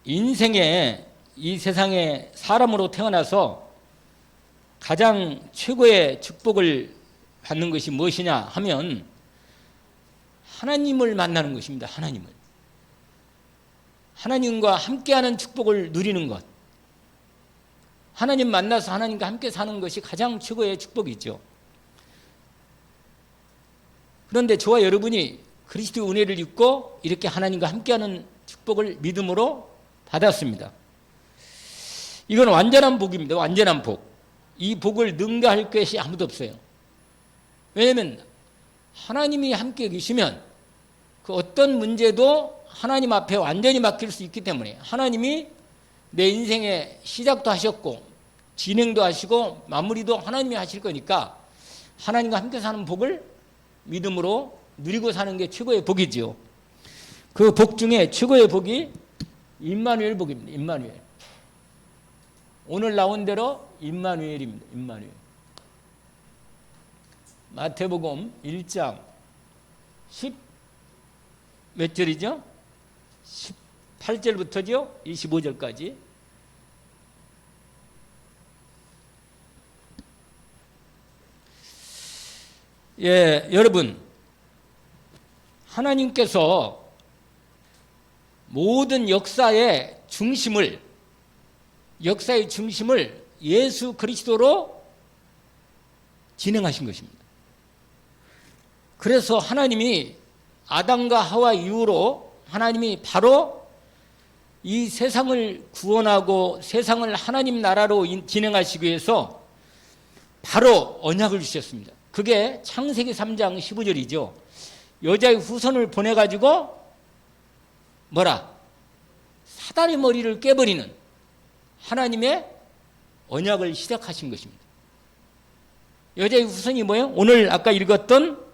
인생에 이 세상에 사람으로 태어나서 가장 최고의 축복을 받는 것이 무엇이냐 하면 하나님을 만나는 것입니다. 하나님과 함께하는 축복을 누리는 것. 하나님 만나서 하나님과 함께 사는 것이 가장 최고의 축복이죠. 그런데 저와 여러분이 그리스도의 은혜를 입고 이렇게 하나님과 함께하는 축복을 믿음으로 받았습니다. 이건 완전한 복입니다. 완전한 복. 이 복을 능가할 것이 아무도 없어요. 왜냐하면 하나님이 함께 계시면 그 어떤 문제도 하나님 앞에 완전히 맡길 수 있기 때문에 하나님이 내 인생의 시작도 하셨고 진행도 하시고 마무리도 하나님이 하실 거니까 하나님과 함께 사는 복을 믿음으로 누리고 사는 게 최고의 복이지요. 그 복 중에 최고의 복이 임마누엘 복입니다. 임마누엘. 오늘 나온 대로 임마누엘입니다. 임마누엘. 마태복음 1장 몇 절이죠? 18절부터죠? 25절까지. 예, 여러분, 하나님께서 모든 역사의 중심을 예수 그리스도로 진행하신 것입니다. 그래서 하나님이 아담과 하와 이후로 하나님이 바로 이 세상을 구원하고 세상을 하나님 나라로 진행하시기 위해서 바로 언약을 주셨습니다. 그게 창세기 3장 15절이죠. 여자의 후손을 보내가지고 사단의 머리를 깨버리는 하나님의 언약을 시작하신 것입니다. 여자의 후손이 뭐예요? 오늘 아까 읽었던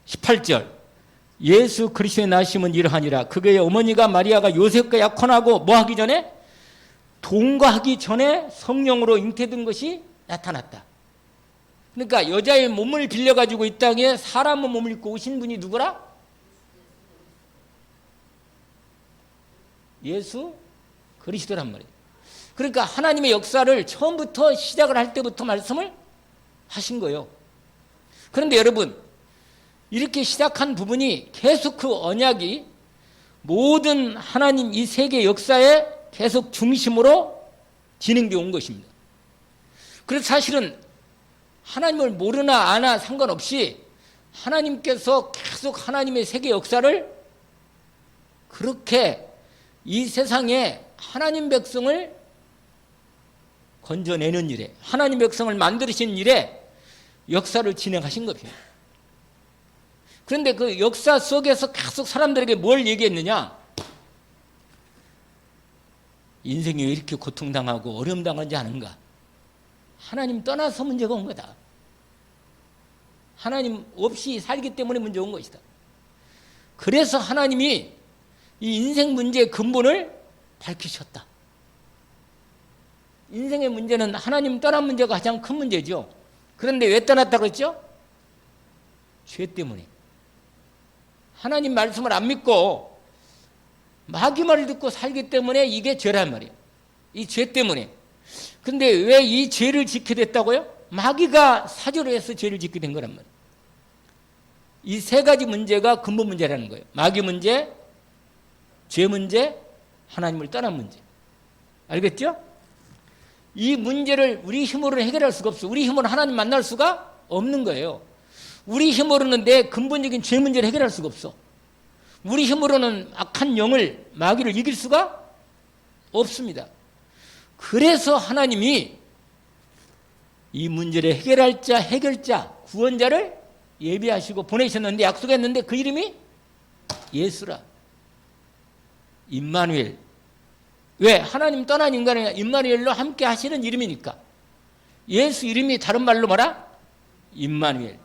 18절. 예수 그리스도의 나심은 이러하니라. 그의 어머니가 마리아가 요셉과 약혼하고 뭐 하기 전에? 동거하기 전에 성령으로 잉태된 것이 나타났다. 그러니까 여자의 몸을 빌려가지고 이 땅에 사람의 몸을 입고 오신 분이 누구라? 예수 그리스도란 말이에요. 그러니까 하나님의 역사를 처음부터 시작을 할 때부터 말씀을 하신 거예요. 그런데 여러분, 이렇게 시작한 부분이 계속 그 언약이 모든 하나님 이 세계 역사에 계속 중심으로 진행되어 온 것입니다. 그래서 사실은 하나님을 모르나 아나 상관없이 하나님께서 계속 하나님의 세계 역사를 그렇게 이 세상에 하나님 백성을 건져내는 일에, 하나님 백성을 만드신 일에 역사를 진행하신 겁니다. 그런데 그 역사 속에서 계속 사람들에게 뭘 얘기했느냐? 인생이 왜 이렇게 고통당하고 어려움 당하지 않은가? 하나님 떠나서 문제가 온 거다. 하나님 없이 살기 때문에 문제가 온 것이다. 그래서 하나님이 이 인생 문제의 근본을 밝히셨다. 인생의 문제는 하나님 떠난 문제가 가장 큰 문제죠. 그런데 왜 떠났다고 했죠? 죄 때문에. 하나님 말씀을 안 믿고 마귀 말을 듣고 살기 때문에 이게 죄란 말이에요. 이 죄 때문에. 근데 왜 이 죄를 짓게 됐다고요? 마귀가 사조를 해서 죄를 짓게 된 거란 말이에요. 이 세 가지 문제가 근본 문제라는 거예요. 마귀 문제, 죄 문제, 하나님을 떠난 문제. 알겠죠? 이 문제를 우리 힘으로는 해결할 수가 없어. 우리 힘으로 하나님 만날 수가 없는 거예요. 우리 힘으로는 내 근본적인 죄 문제를 해결할 수가 없어. 우리 힘으로는 악한 영을, 마귀를 이길 수가 없습니다. 그래서 하나님이 이 문제를 해결할 자, 해결자, 구원자를 예비하시고 보내셨는데, 약속했는데 그 이름이 예수라. 임마누엘. 왜? 하나님 떠난 인간이 임마누엘로 함께 하시는 이름이니까. 예수 이름이 다른 말로 뭐라? 임마누엘.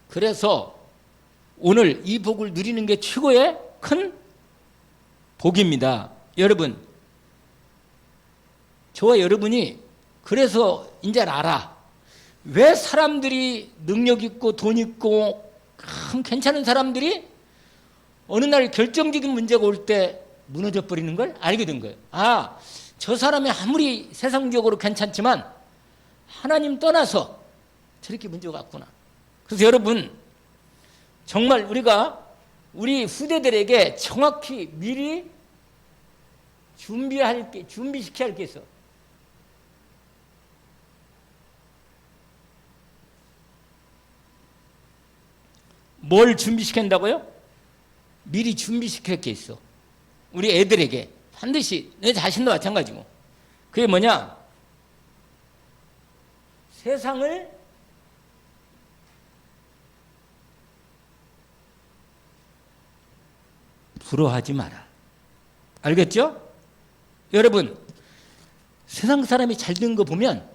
그래서 오늘 이 복을 누리는 게 최고의 큰 복입니다. 여러분, 저와 여러분이 그래서 이제 알아. 왜 사람들이 능력 있고 돈 있고 참 괜찮은 사람들이 어느 날 결정적인 문제가 올 때 무너져 버리는 걸 알게 된 거예요. 아, 저 사람이 아무리 세상적으로 괜찮지만 하나님 떠나서 저렇게 문제가 왔구나. 그래서 여러분, 정말 우리가 우리 후대들에게 정확히 미리 준비시켜야 할 게 있어. 뭘 준비시킨다고요? 미리 준비시킬 게 있어. 우리 애들에게 반드시, 내 자신도 마찬가지고. 그게 뭐냐? 세상을 부러워하지 마라. 알겠죠? 여러분, 세상 사람이 잘 된 거 보면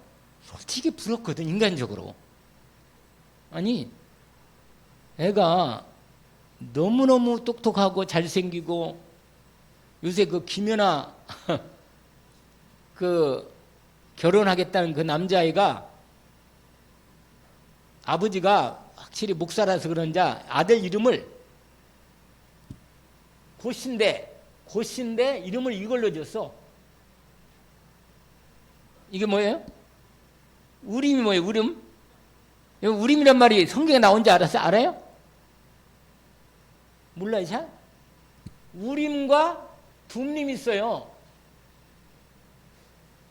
솔직히 부럽거든, 인간적으로. 아니, 애가 너무너무 똑똑하고 잘생기고, 요새 그 김연아 그 결혼하겠다는 그 남자아이가 아버지가 확실히 목사라서 그런지 아들 이름을 고신데 이름을 이걸로 줬어. 이게 뭐예요? 우림이 뭐예요? 우림? 우림이란 말이 성경에 나온지 알아요? 몰라요, 잘? 우림과 둠림이 있어요.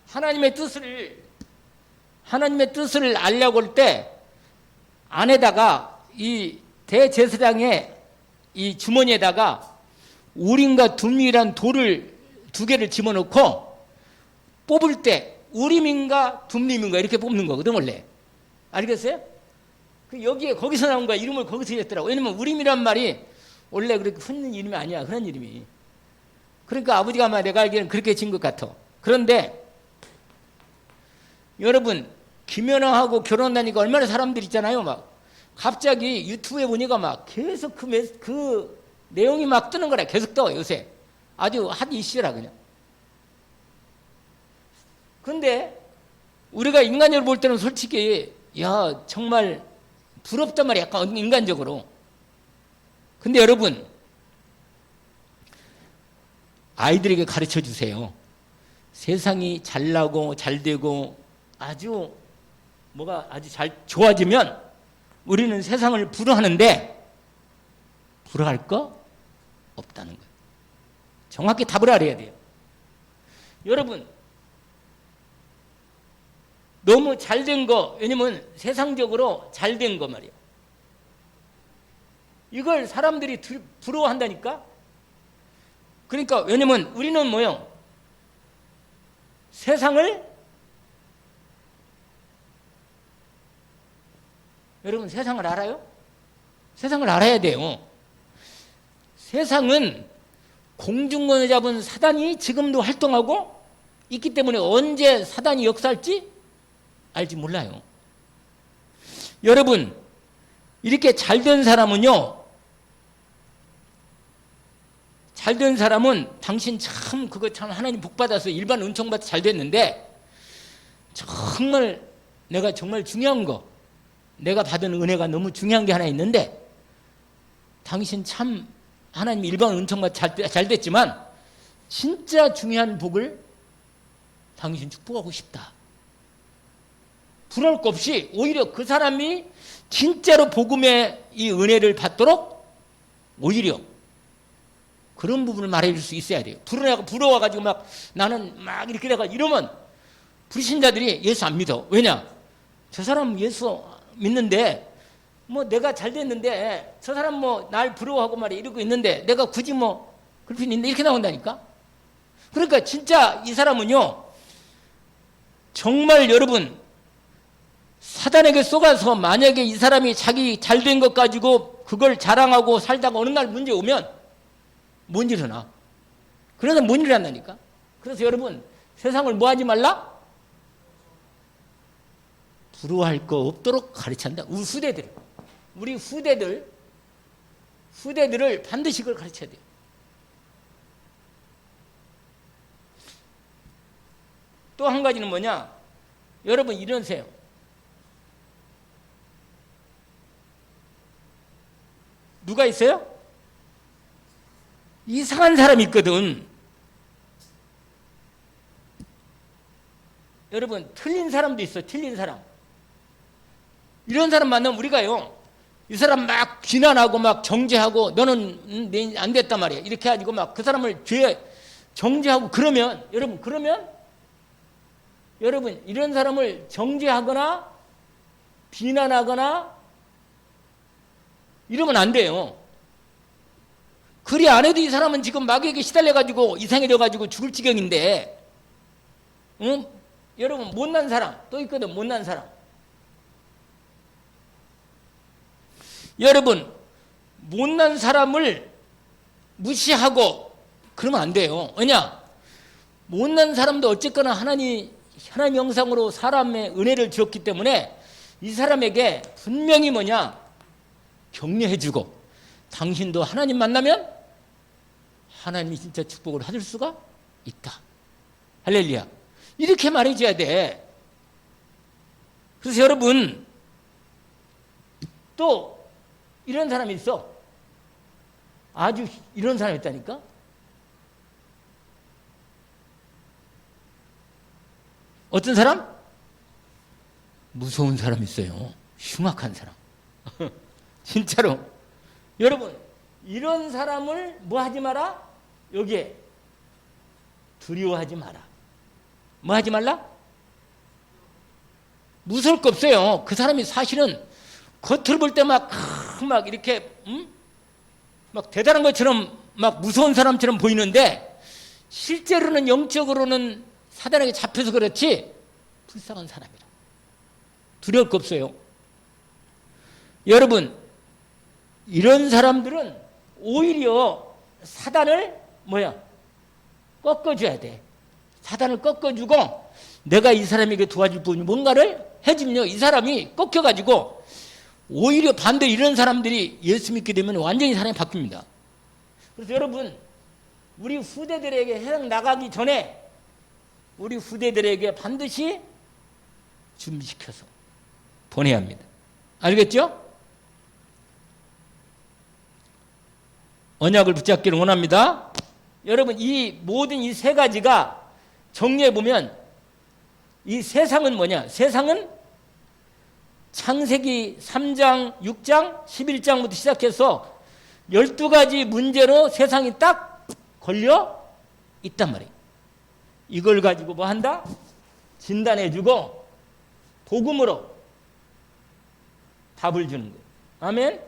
하나님의 뜻을 알려고 할 때 안에다가 이 대제사장의 이 주머니에다가 우림과 둠림이란 돌을 두 개를 집어넣고 뽑을 때 우림인가 둠림인가 이렇게 뽑는 거거든, 원래. 알겠어요? 여기에 거기서 나온 거야. 이름을 거기서 냈더라고. 왜냐면 우림이란 말이 원래 그렇게 흔한 이름이 아니야. 그런 이름이. 그러니까 아버지가 아마 내가 알기에는 그렇게 진 것 같아. 그런데 여러분, 김연아하고 결혼하니까 얼마나 사람들 있잖아요. 막 갑자기 유튜브에 보니까 막 계속 그 내용이 막 뜨는 거라. 계속 떠, 요새. 아주 핫 이슈라 그냥. 근데 우리가 인간적으로 볼 때는 솔직히 야, 정말 부럽단 말이야. 약간 인간적으로. 근데 여러분, 아이들에게 가르쳐 주세요. 세상이 잘나고 잘되고 아주 잘 좋아지면 우리는 세상을 부러워하는데 부러워할 거 없다는 거예요. 정확히 답을 알아야 돼요. 여러분, 너무 잘된 거, 왜냐면 세상적으로 잘된 거 말이에요. 이걸 사람들이 부러워한다니까? 그러니까, 왜냐면 우리는 뭐요? 여러분 세상을 알아요? 세상을 알아야 돼요. 세상은 공중권을 잡은 사단이 지금도 활동하고 있기 때문에 언제 사단이 역사할지 알지 몰라요. 여러분, 이렇게 잘된 사람은요, 잘된 사람은 당신 참 그거 참 하나님 복 받아서 일반 은총 받아 잘 됐는데 정말 내가 정말 중요한 거, 내가 받은 은혜가 너무 중요한 게 하나 있는데 당신 참 하나님 일반 은총 받아 잘 됐지만 진짜 중요한 복을 당신 축복하고 싶다. 부러울 것 없이 오히려 그 사람이 진짜로 복음의 이 은혜를 받도록 오히려 그런 부분을 말해줄 수 있어야 돼요. 부러워가지고 막 나는 막 이렇게 내가 이러면 불신자들이 예수 안 믿어. 왜냐? 저 사람 예수 믿는데 뭐 내가 잘 됐는데 저 사람 뭐 날 부러워하고 말이야 이러고 있는데 내가 굳이 뭐 그럴 필요 있는데 이렇게 나온다니까. 그러니까 진짜 이 사람은요 정말 여러분 사단에게 속아서 만약에 이 사람이 자기 잘된 것 가지고 그걸 자랑하고 살다가 어느 날 문제 오면 뭔 일이 나. 그래서 뭔 일이 난다니까. 그래서 여러분 세상을 뭐 하지 말라? 부러워할 거 없도록 가르친다. 우리 후대들을 반드시 그걸 가르쳐야 돼요. 또 한 가지는 뭐냐? 여러분 이러세요. 누가 있어요? 이상한 사람이 있거든. 여러분, 틀린 사람도 있어. 틀린 사람. 이런 사람 만나면 우리가요, 이 사람 막 비난하고 막 정죄하고 너는 안 됐단 말이야. 이렇게 해가지고 막 그 사람을 죄 정죄하고 그러면 여러분 이런 사람을 정죄하거나 비난하거나 이러면 안 돼요. 그리 안 해도 이 사람은 지금 마귀에게 시달려가지고 이상해져가지고 죽을 지경인데, 응? 여러분 못난 사람 또 있거든. 못난 사람. 여러분 못난 사람을 무시하고 그러면 안 돼요. 왜냐? 못난 사람도 어쨌거나 하나님 형상으로 사람의 은혜를 주었기 때문에 이 사람에게 분명히 격려해주고, 당신도 하나님 만나면 하나님이 진짜 축복을 해줄 수가 있다. 할렐루야. 이렇게 말해줘야 돼. 그래서 여러분 또 이런 사람이 있어. 아주 이런 사람이 있다니까. 어떤 사람? 무서운 사람이 있어요. 흉악한 사람. 진짜로. 여러분 이런 사람을 뭐 하지 마라? 여기에 두려워하지 마라. 뭐 하지 말라? 무서울 거 없어요. 그 사람이 사실은 겉으로 볼 때 막 이렇게 막 대단한 것처럼 막 무서운 사람처럼 보이는데 실제로는 영적으로는 사단에게 잡혀서 그렇지 불쌍한 사람이라. 두려울 거 없어요. 여러분 이런 사람들은 오히려 사단을 꺾어줘야 돼. 사단을 꺾어주고 내가 이 사람에게 도와줄 분이 뭔가를 해주면요, 이 사람이 꺾여가지고 오히려 반대 이런 사람들이 예수 믿게 되면 완전히 사람이 바뀝니다. 그래서 여러분 우리 후대들에게 세상 나가기 전에 우리 후대들에게 반드시 준비시켜서 보내야 합니다. 알겠죠? 언약을 붙잡기를 원합니다. 여러분 이 모든 이 세 가지가 정리해 보면 이 세상은 뭐냐? 세상은 창세기 3장, 6장, 11장부터 시작해서 12가지 문제로 세상이 딱 걸려 있단 말이에요. 이걸 가지고 뭐 한다? 진단해 주고 복음으로 답을 주는 거예요. 아멘?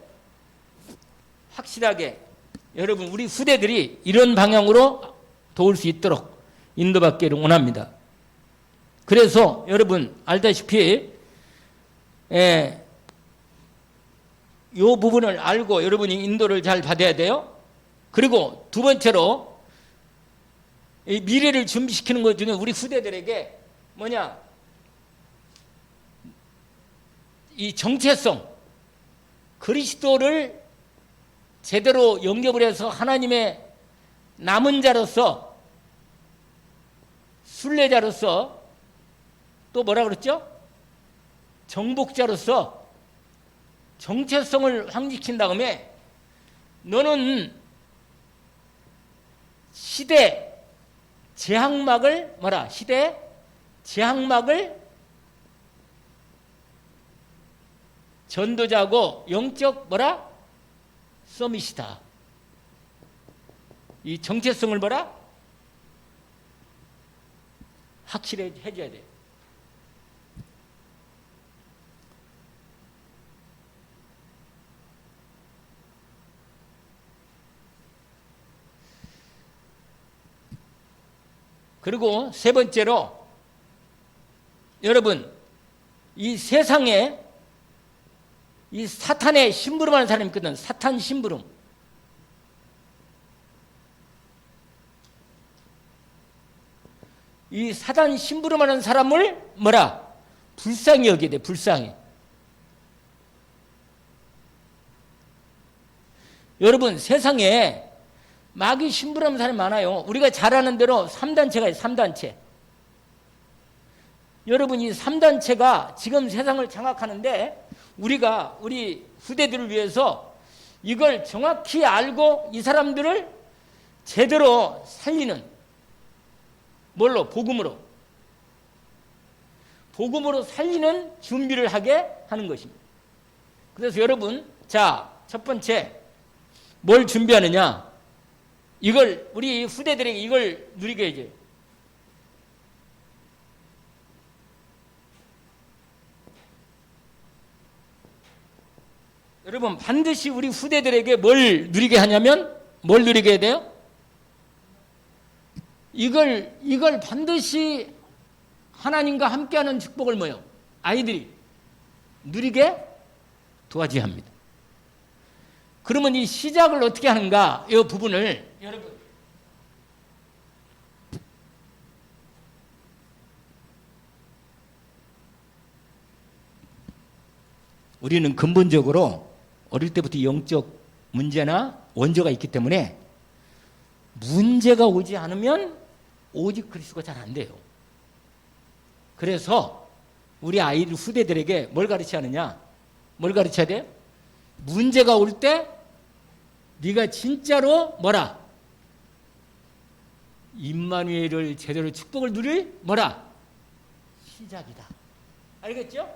확실하게 여러분 우리 후대들이 이런 방향으로 도울 수 있도록 인도받기를 원합니다. 그래서 여러분 알다시피 이 부분을 알고 여러분이 인도를 잘 받아야 돼요. 그리고 두 번째로 이 미래를 준비시키는 것 중에 우리 후대들에게 이 정체성, 그리스도를 제대로 영접을 해서 하나님의 남은 자로서, 순례자로서, 또 뭐라 그랬죠? 정복자로서 정체성을 확립시킨 다음에 너는 시대 제항막을 시대 제항막을 전도자고 영적 서밋이다. 이 정체성을 확실히 해줘야 돼요. 그리고 세 번째로 여러분 이 세상에 이 사탄의 심부름하는 사람이 있거든. 사탄 심부름. 이 사탄 심부름하는 사람을 불쌍히 여기게 돼. 불쌍히. 여러분 세상에 마귀 심부름하는 사람이 많아요. 우리가 잘 아는 대로 3단체가 있어요. 3단체. 여러분 이 3단체가 지금 세상을 장악하는데 우리가 우리 후대들을 위해서 이걸 정확히 알고 이 사람들을 제대로 살리는 뭘로? 복음으로 살리는 준비를 하게 하는 것입니다. 그래서 여러분, 자, 첫 번째 뭘 준비하느냐? 이걸 우리 후대들에게 이걸 누리게 해줘요. 여러분, 반드시 우리 후대들에게 뭘 누리게 하냐면 뭘 누리게 해야 돼요? 이걸 반드시 하나님과 함께하는 축복을 뭐요? 아이들이 누리게 도와줘야 합니다. 그러면 이 시작을 어떻게 하는가? 이 부분을 여러분, 우리는 근본적으로 어릴 때부터 영적 문제나 원죄가 있기 때문에 문제가 오지 않으면 오직 그리스도가 잘 안 돼요. 그래서 우리 아이들 후대들에게 뭘 가르쳐야 하느냐? 뭘 가르쳐야 돼요? 문제가 올 때 네가 진짜로 뭐라? 임마누엘을 제대로 축복을 누릴 뭐라? 시작이다. 알겠죠?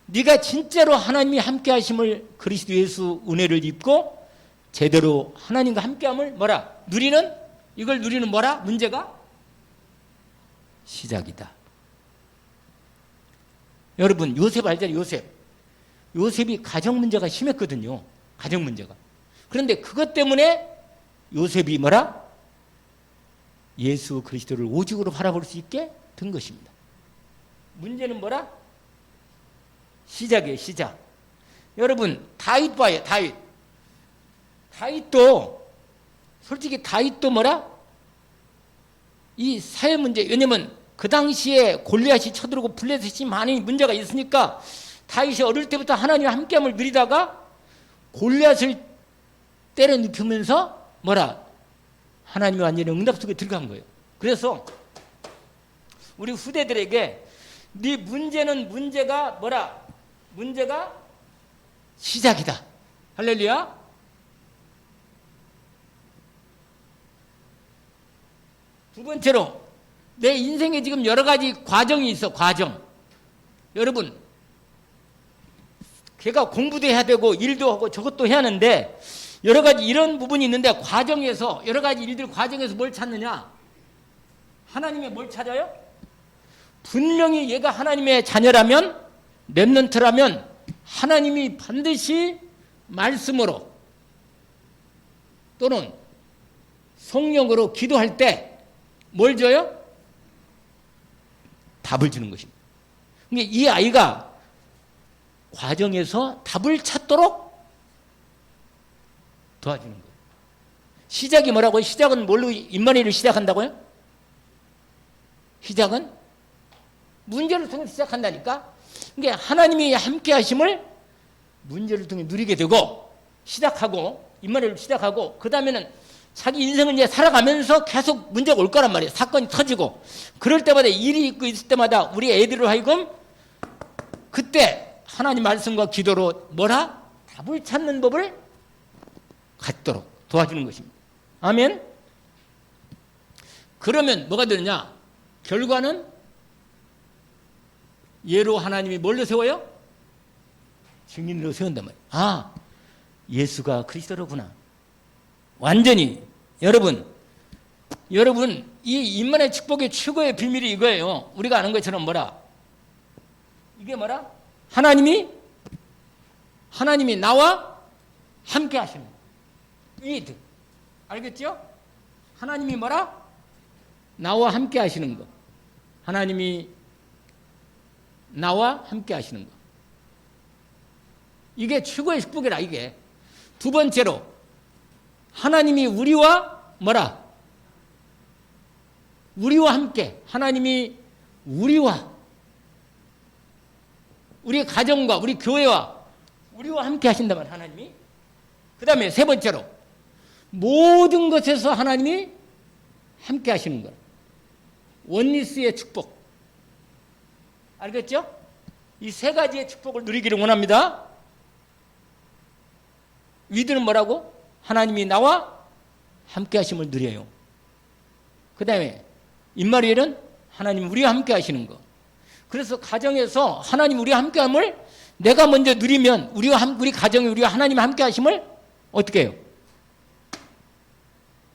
네가 진짜로 하나님이 함께 하심을 그리스도 예수 은혜를 입고 제대로 하나님과 함께함을 뭐라? 누리는? 이걸 누리는 뭐라? 문제가? 시작이다. 여러분, 요셉 알잖아요. 요셉이 가정 문제가 심했거든요. 가정 문제가. 그런데 그것 때문에 요셉이 뭐라? 예수 그리스도를 오직으로 바라볼 수 있게 된 것입니다. 문제는 뭐라? 시작이에요. 시작. 여러분, 다윗 봐요. 다윗도 솔직히 다윗도 뭐라? 이 사회 문제, 왜냐면 그 당시에 골리앗이 쳐들어오고 블레셋이 많이 문제가 있으니까 다윗이 어릴 때부터 하나님과 함께함을 누리다가 골리앗을 때려 눕히면서 뭐라? 하나님의 완전히 응답 속에 들어간 거예요. 그래서 우리 후대들에게 네 문제는 문제가 뭐라? 문제가 시작이다. 할렐루야. 두 번째로 내 인생에 지금 여러 가지 과정이 있어. 과정. 여러분, 걔가 공부도 해야 되고 일도 하고 저것도 해야 하는데 여러 가지 이런 부분이 있는데 과정에서 여러 가지 일들 과정에서 뭘 찾느냐? 하나님의 뭘 찾아요? 분명히 얘가 하나님의 자녀라면 렘넌트라면 하나님이 반드시 말씀으로 또는 성령으로 기도할 때 뭘 줘요? 답을 주는 것입니다. 그러니까 이 아이가 과정에서 답을 찾도록 도와주는 거예요. 시작이 뭐라고요? 시작은 뭘로 임마누엘을 시작한다고요? 시작은 문제를 통해 시작한다니까. 그러니까 하나님이 함께 하심을 문제를 통해 누리게 되고 시작하고 임마누엘을 시작하고 그 다음에는 자기 인생을 이제 살아가면서 계속 문제가 올 거란 말이에요. 사건이 터지고 그럴 때마다 일이 있고 있을 때마다 우리 애들을 하여금 그때 하나님 말씀과 기도로 뭐라? 답을 찾는 법을 갖도록 도와주는 것입니다. 아멘. 그러면 뭐가 되느냐? 결과는 예로 하나님이 뭘로 세워요? 증인으로 세운단 말이에요. 아, 예수가 그리스도로구나. 완전히 여러분 이 임만의 축복의 최고의 비밀이 이거예요. 우리가 아는 것처럼 뭐라? 이게 뭐라? 하나님이 나와 함께 하시는 거. 알겠죠? 하나님이 뭐라? 나와 함께 하시는 거. 하나님이 나와 함께 하시는 거. 이게 최고의 축복이라 이게. 두 번째로 하나님이 우리와 뭐라? 우리와 함께. 하나님이 우리와 우리 가정과 우리 교회와 우리와 함께 하신다면 하나님이. 그 다음에 세 번째로 모든 것에서 하나님이 함께 하시는 것. 원리스의 축복. 알겠죠? 이 세 가지의 축복을 누리기를 원합니다. 위드는 뭐라고? 하나님이 나와 함께 하심을 누려요. 그 다음에 임마누엘은 하나님 우리와 함께 하시는 거. 그래서 가정에서 하나님 우리와 함께 함을 내가 먼저 누리면 우리 가정이 우리와 하나님 함께 하심을 어떻게 해요?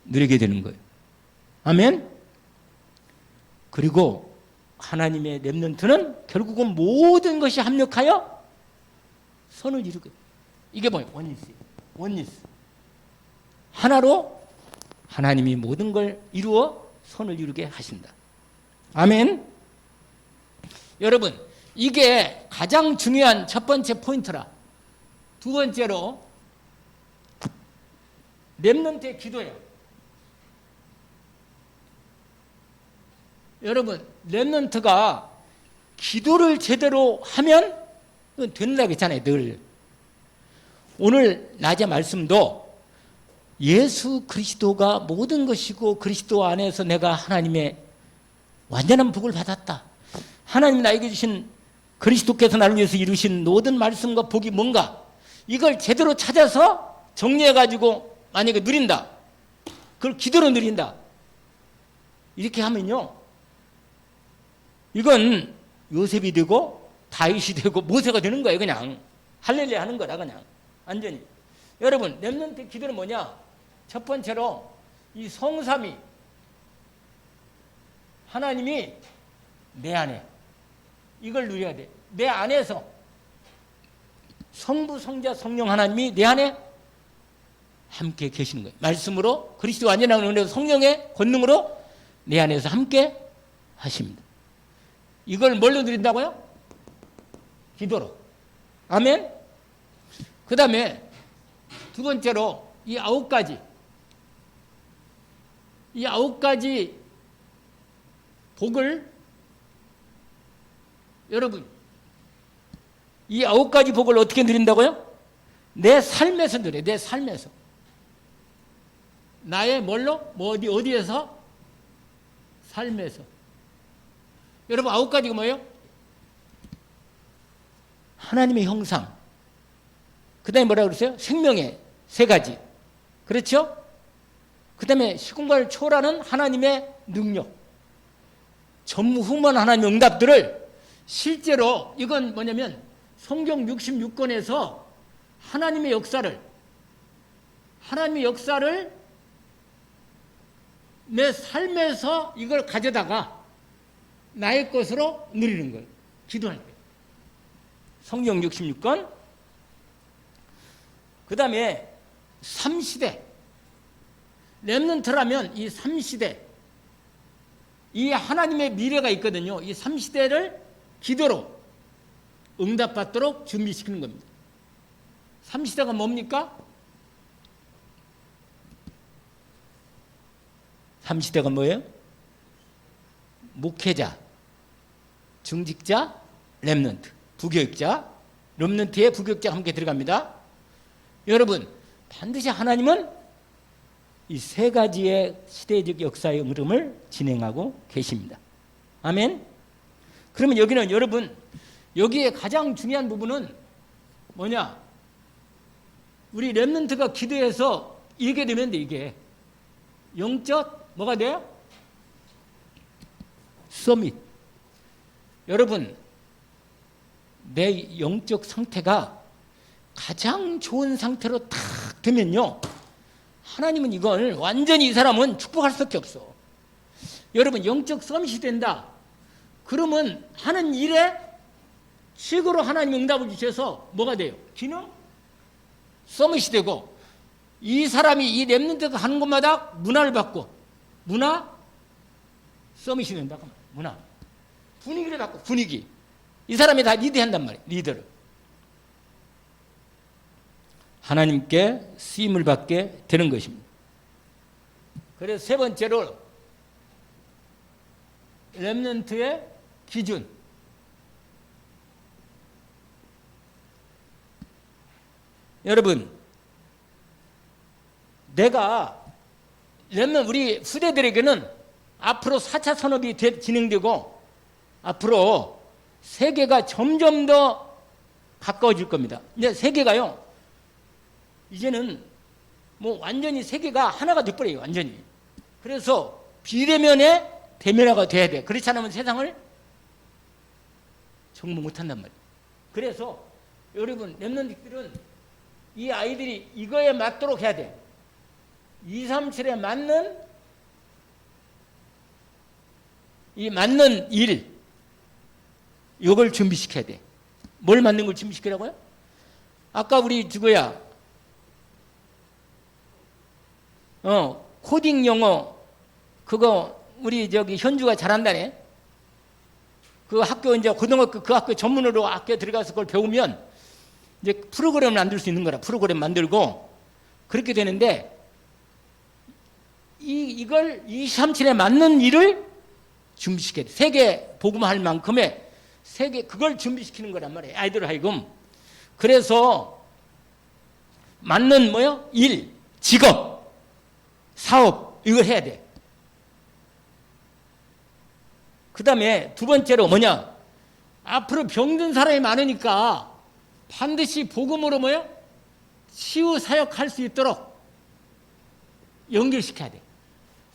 누리게 되는 거예요. 아멘. 그리고 하나님의 렘넌트는 결국은 모든 것이 합력하여 선을 이루게. 이게 뭐예요? 원리스. 하나로 하나님이 모든 걸 이루어 선을 이루게 하신다. 아멘. 여러분, 이게 가장 중요한 첫 번째 포인트라. 두 번째로 렘넌트의 기도예요. 여러분, 렘넌트가 기도를 제대로 하면 된다고 했잖아요, 늘. 오늘 낮의 말씀도 예수 그리스도가 모든 것이고 그리스도 안에서 내가 하나님의 완전한 복을 받았다. 하나님 나에게 주신 그리스도께서 나를 위해서 이루신 모든 말씀과 복이 뭔가 이걸 제대로 찾아서 정리해가지고 만약에 누린다. 그걸 기도로 누린다. 이렇게 하면요. 이건 요셉이 되고 다윗이 되고 모세가 되는 거예요. 그냥 할렐루야 하는 거라 그냥 완전히. 여러분 렘넌트 기도는 뭐냐? 첫 번째로 이 성삼위 하나님이 내 안에 이걸 누려야 돼. 내 안에서 성부 성자 성령 하나님이 내 안에 함께 계시는 거예요. 말씀으로 그리스도 완전한 은혜로 성령의 권능으로 내 안에서 함께 하십니다. 이걸 뭘로 누린다고요? 기도로. 아멘. 그 다음에 두 번째로 이 아홉 가지 복을 여러분 이 아홉 가지 복을 어떻게 누린다고요? 내 삶에서 누려요. 내 삶에서. 나의 뭘로? 어디에서? 삶에서. 여러분 아홉 가지가 뭐예요? 하나님의 형상. 그 다음에 뭐라고 그랬어요? 생명의 세 가지. 그렇죠? 그 다음에 시공간을 초월하는 하나님의 능력. 전무후무한 하나님의 응답들을 실제로 이건 뭐냐면 성경 66권에서 하나님의 역사를 내 삶에서 이걸 가져다가 나의 것으로 누리는 거예요. 기도할 때. 성경 66권. 그 다음에 3시대. 렘넌트라면 이 3시대. 이 하나님의 미래가 있거든요. 이 3시대를 기도로 응답받도록 준비시키는 겁니다. 3시대가 뭡니까? 3시대가 뭐예요? 목회자, 중직자, 렘넌트, 부교육자, 렘넌트에 부교육자가 함께 들어갑니다. 여러분, 반드시 하나님은 이 세 가지의 시대적 역사의 흐름을 진행하고 계십니다. 아멘. 그러면 여기는 여러분, 여기에 가장 중요한 부분은 뭐냐? 우리 렘넌트가 기도해서 이게 되면 돼, 이게. 영적, 뭐가 돼요? 서밋. 여러분, 내 영적 상태가 가장 좋은 상태로 탁 되면요. 하나님은 이걸 완전히 이 사람은 축복할 수밖에 없어. 여러분, 영적 서밋이 된다. 그러면 하는 일에 최고로 하나님 응답을 주셔서 뭐가 돼요? 기능? 서밋이 되고 이 사람이 이 렘넌트가 하는 곳마다 문화를 받고 문화? 서밋이 된다. 문화. 분위기를 받고 분위기. 이 사람이 다 리드한단 말이에요. 리더를. 하나님께 쓰임을 받게 되는 것입니다. 그래서 세 번째로 렘넌트의 기준. 여러분, 내가 렘넌트 우리 후대들에게는 앞으로 4차 산업이 진행되고 앞으로 세계가 점점 더 가까워질 겁니다. 이제 세계가요. 이제는 뭐 완전히 세계가 하나가 돼버려요. 완전히. 그래서 비대면의 대면화가 돼야 돼. 그렇지 않으면 세상을 정복 못한단 말이에요. 그래서 여러분 랩런트들은 이 아이들이 이거에 맞도록 해야 돼. 237에 맞는 이 맞는 일, 이걸 준비시켜야 돼. 뭘 맞는 걸 준비시키라고요? 아까 우리 코딩 영어 그거 우리 현주가 잘한다네. 그 학교 이제 고등학교 그 학교 전문으로 학교에 들어가서 그걸 배우면 이제 프로그램을 만들 수 있는 거라. 프로그램 만들고 그렇게 되는데 이걸 237에 맞는 일을 준비시켜야 돼. 세계 복음할 만큼의 그걸 준비시키는 거란 말이에요. 아이들 하여금. 그래서 맞는 일, 직업, 사업 이걸 해야 돼. 그 다음에 두 번째로 앞으로 병든 사람이 많으니까 반드시 복음으로 치유 사역할 수 있도록 연결시켜야 돼.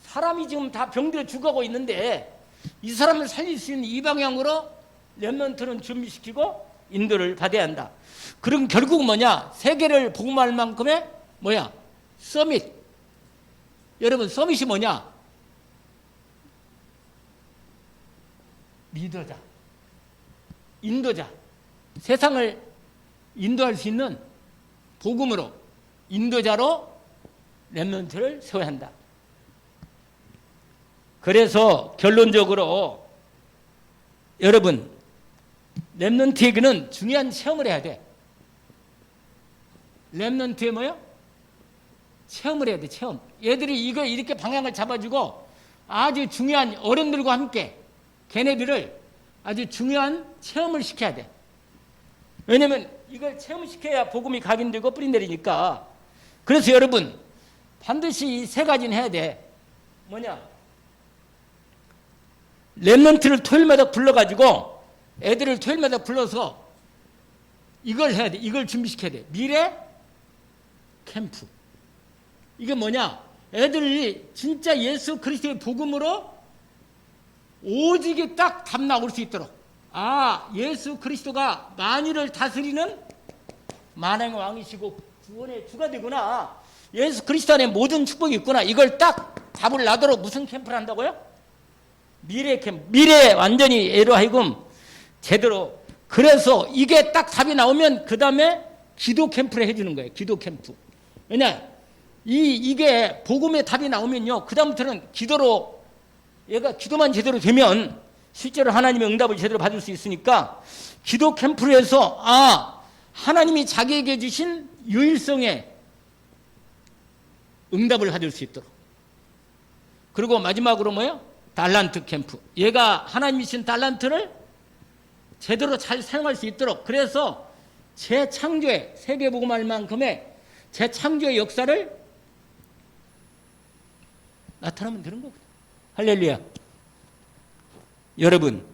사람이 지금 다 병들어 죽어가고 있는데 이 사람을 살릴 수 있는 이 방향으로 렘넌트는 준비시키고 인도를 받아야 한다. 그럼 결국 세계를 복음할 만큼의 서밋. 여러분 서밋이 리더자, 인도자, 세상을 인도할 수 있는 복음으로 인도자로 렘넌트를 세워야 한다. 그래서 결론적으로 여러분 렘넌트에게는 중요한 체험을 해야 돼. 렘넌트에 체험을 해야 돼. 체험. 얘들이 이거 이렇게 방향을 잡아주고 아주 중요한 어른들과 함께 걔네들을 아주 중요한 체험을 시켜야 돼. 왜냐면 이걸 체험시켜야 복음이 각인되고 뿌리내리니까. 그래서 여러분 반드시 이 세 가지는 해야 돼. 렘넌트를 토요일마다 불러가지고 애들을 토요일마다 불러서 이걸 해야 돼. 이걸 준비시켜야 돼. 미래 캠프. 이게 애들이 진짜 예수 그리스도의 복음으로 오직에 딱 답 나올 수 있도록. 예수 그리스도가 만유를 다스리는 만왕의 왕이시고 구원의 주가 되구나. 예수 그리스도 안에 모든 축복이 있구나. 이걸 딱 답을 나도록 무슨 캠프를 한다고요? 미래 캠프. 미래 완전히 애로 하여금 제대로. 그래서 이게 딱 답이 나오면 그 다음에 기도 캠프를 해주는 거예요. 기도 캠프. 왜냐? 이게 복음의 답이 나오면요. 그 다음부터는 기도로 얘가 기도만 제대로 되면 실제로 하나님의 응답을 제대로 받을 수 있으니까 기도 캠프를 해서 하나님이 자기에게 주신 유일성의 응답을 받을 수 있도록. 그리고 마지막으로 달란트 캠프. 얘가 하나님이 주신 달란트를 제대로 잘 사용할 수 있도록. 그래서 재창조의 세계복음할 만큼의 재창조의 역사를 나타나면 되는 거거든요. 할렐루야. 여러분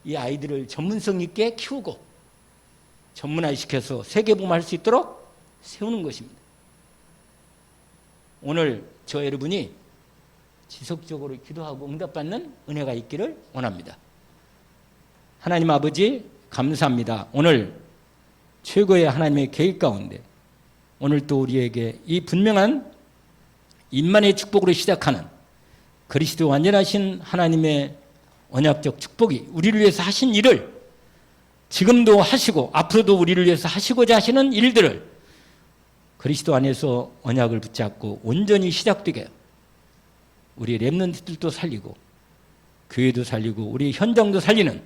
이 아이들을 전문성 있게 키우고 전문화시켜서 세계복음할 수 있도록 세우는 것입니다. 오늘 저 여러분이 지속적으로 기도하고 응답받는 은혜가 있기를 원합니다. 하나님 아버지 감사합니다. 오늘 최고의 하나님의 계획 가운데 오늘 또 우리에게 이 분명한 임만의 축복으로 시작하는 그리스도 완전하신 하나님의 언약적 축복이 우리를 위해서 하신 일을 지금도 하시고 앞으로도 우리를 위해서 하시고자 하시는 일들을 그리스도 안에서 언약을 붙잡고 온전히 시작되게 우리 렘넌트들도 살리고 교회도 살리고 우리 현장도 살리는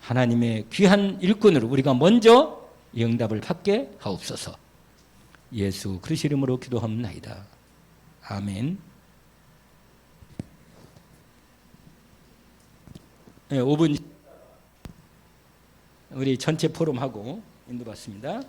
하나님의 귀한 일꾼으로 우리가 먼저 이 응답을 받게 하옵소서. 예수 그리스도 이름으로 기도합나이다. 아멘. 네, 5분 우리 전체 포럼하고 인도받습니다.